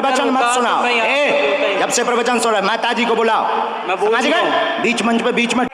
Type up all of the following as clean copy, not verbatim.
प्रवचन मत सुनाओ। जब से प्रवचन सुन रहा है, माता जी को बुलाओ। मैं बोल समझ गए? बीच मंच पे बीच में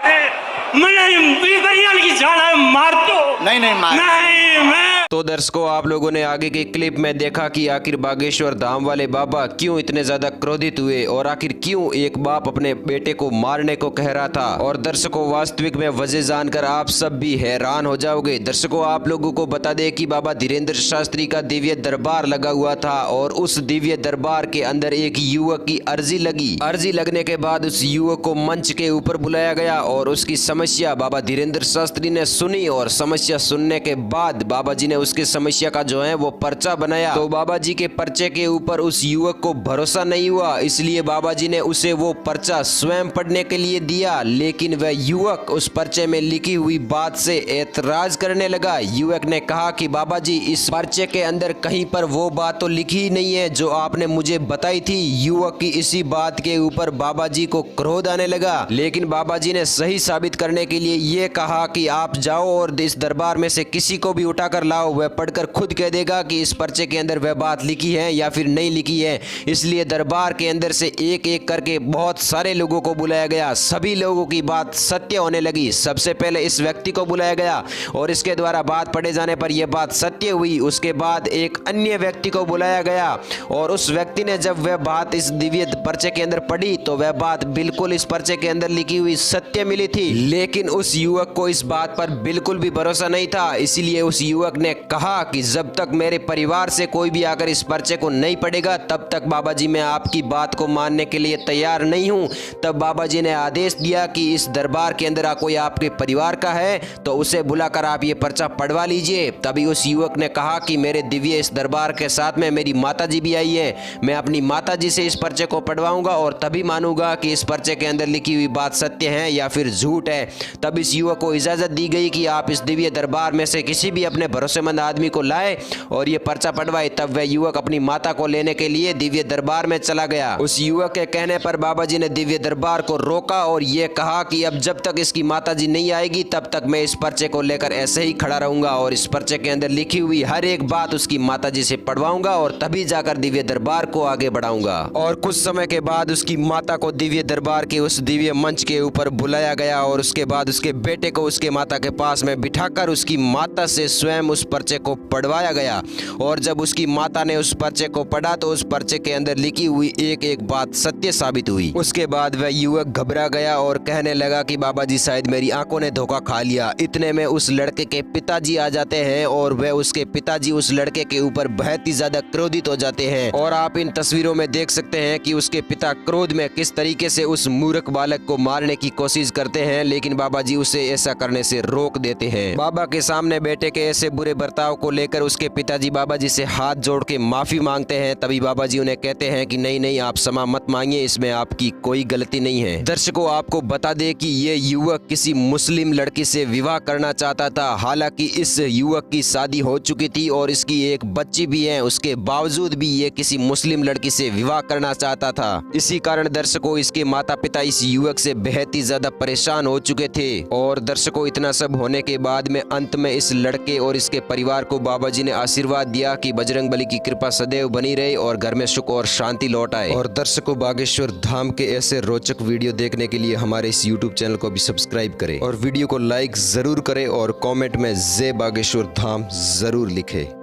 मार दो। नहीं मार। नहीं मैं तो दर्शकों, आप लोगों ने आगे की क्लिप में देखा कि आखिर बागेश्वर धाम वाले बाबा क्यों इतने ज्यादा क्रोधित हुए और आखिर क्यों एक बाप अपने बेटे को मारने को कह रहा था। और दर्शकों, वास्तविक में वजह जानकर आप सब भी हैरान हो जाओगे। दर्शकों, आप लोगों को बता दें कि बाबा धीरेन्द्र शास्त्री का दिव्य दरबार लगा हुआ था और उस दिव्य दरबार के अंदर एक युवक की अर्जी लगी। अर्जी लगने के बाद उस युवक को मंच के ऊपर बुलाया गया और उसकी समस्या बाबा धीरेन्द्र शास्त्री ने सुनी और समस्या सुनने के बाद बाबा जी ने उसकी समस्या का जो है वो पर्चा बनाया। तो बाबा जी के पर्चे के ऊपर उस युवक को भरोसा नहीं हुआ, इसलिए बाबा जी ने उसे वो पर्चा स्वयं पढ़ने के लिए दिया। लेकिन वह युवक उस पर्चे में लिखी हुई बात से एतराज करने लगा। युवक ने कहा कि बाबा जी, इस पर्चे के अंदर कहीं पर वो बात तो लिखी ही नहीं है जो आपने मुझे बताई थी। युवक की इसी बात के ऊपर बाबा जी को क्रोध आने लगा, लेकिन बाबा जी ने सही साबित करने के लिए ये कहा कि आप जाओ और इस दरबार में से किसी को भी उठाकर लाओ, वह पढ़कर खुद कह देगा कि इस पर्चे के अंदर वह बात लिखी है या फिर नहीं लिखी है। इसलिए दरबार के अंदर से एक एक करके बहुत सारे लोगों को बुलाया गया। सभी लोगों की बात सत्य होने लगी। सबसे पहले इस व्यक्ति को बुलाया गया और इसके द्वारा बात पढ़े जाने पर यह बात सत्य हुई। उसके बाद एक अन्य व्यक्ति को बुलाया गया और उस व्यक्ति ने जब वह बात इस दिव्य पर्चे के अंदर पढ़ी तो वह बात बिल्कुल इस पर्चे के अंदर लिखी हुई सत्य मिली थी। लेकिन उस युवक को इस बात पर बिल्कुल भी भरोसा नहीं था, इसीलिए उस युवक ने कहा कि जब तक मेरे परिवार से कोई भी आकर इस पर्चे को नहीं पढ़ेगा तब तक बाबा जी मैं आपकी बात को मानने के लिए तैयार नहीं हूं। तब बाबा जी ने आदेश दिया कि इस दरबार के अंदर कोई आपके परिवार का है तो उसे बुलाकर आप ये पर्चा पढ़वा लीजिए। तभी उस युवक ने कहा कि मेरे दिव्य इस दरबार के साथ में मेरी माता जी भी आई है, मैं अपनी माता जी से इस पर्चे को पढ़वाऊंगा और तभी मानूंगा कि इस पर्चे के अंदर लिखी हुई बात सत्य है या फिर झूठ है। तब इस युवक को इजाजत दी गई कि आप इस दिव्य दरबार में से किसी भी अपने भरोसेमंद आदमी को लाए और ये पर्चा पढ़वाए। तब वह युवक अपनी माता को लेने के लिए दिव्य दरबार में चला गया। उस युवक के कहने पर बाबा जी ने दिव्य दरबार को रोका और ये कहा कि अब जब तक इसकी माता जी नहीं आएगी तब तक मैं इस पर्चे को लेकर ऐसे ही खड़ा रहूंगा और इस पर्चे के अंदर लिखी हुई हर एक बात उसकी माता जी से पढ़वाऊंगा और तभी जाकर दिव्य दरबार को आगे बढ़ाऊंगा। और कुछ समय के बाद उसकी माता को दिव्य दरबार के उस दिव्य मंच के ऊपर बुलाया गया और उसके बाद उसके बेटे को उसके माता के पास में बिठाकर उसकी माता से स्वयं उस पर्चे को पढ़वाया गया। और जब उसकी माता ने उस पर्चे को पढ़ा तो उस पर्चे के अंदर लिखी हुई एक एक बात सत्य साबित हुई। उसके बाद वह युवक घबरा गया और कहने लगा कि बाबा जी, शायद मेरी आंखों ने धोखा खा लिया। इतने में उस लड़के के पिताजी आ जाते हैं और वह उसके पिताजी उस लड़के के ऊपर बहुत ही ज्यादा क्रोधित हो जाते हैं। और आप इन तस्वीरों में देख सकते हैं कि उसके पिता क्रोध में किस तरीके से उस मूर्ख बालक को मारने की कोशिश करते हैं, लेकिन बाबा जी उसे ऐसा करने से रोक देते हैं। बाबा के सामने बेटे के ऐसे बुरे बर्ताव को लेकर उसके पिताजी बाबा जी से हाथ जोड़ के माफी मांगते हैं। तभी बाबा जी उन्हें कहते हैं कि नहीं, आप क्षमा मत मांगिए, इसमें आपकी कोई गलती नहीं है। दर्शकों, आपको बता दें कि ये युवक किसी मुस्लिम लड़की से विवाह करना चाहता था। हालांकि इस युवक की शादी हो चुकी थी और इसकी एक बच्ची भी है, उसके बावजूद भी ये किसी मुस्लिम लड़की से विवाह करना चाहता था। इसी कारण दर्शकों, इसके माता पिता इस युवक से बेहद ही ज्यादा परेशान हो चुके थे। और दर्शकों, इतना सब होने के बाद में अंत में इस लड़के और इसके परिवार को बाबा जी ने आशीर्वाद दिया कि बजरंगबली की कृपा सदैव बनी रहे और घर में सुख और शांति लौट आए। और दर्शकों, बागेश्वर धाम के ऐसे रोचक वीडियो देखने के लिए हमारे इस YouTube चैनल को भी सब्सक्राइब करें और वीडियो को लाइक जरूर करें और कमेंट में जय बागेश्वर धाम जरूर लिखें।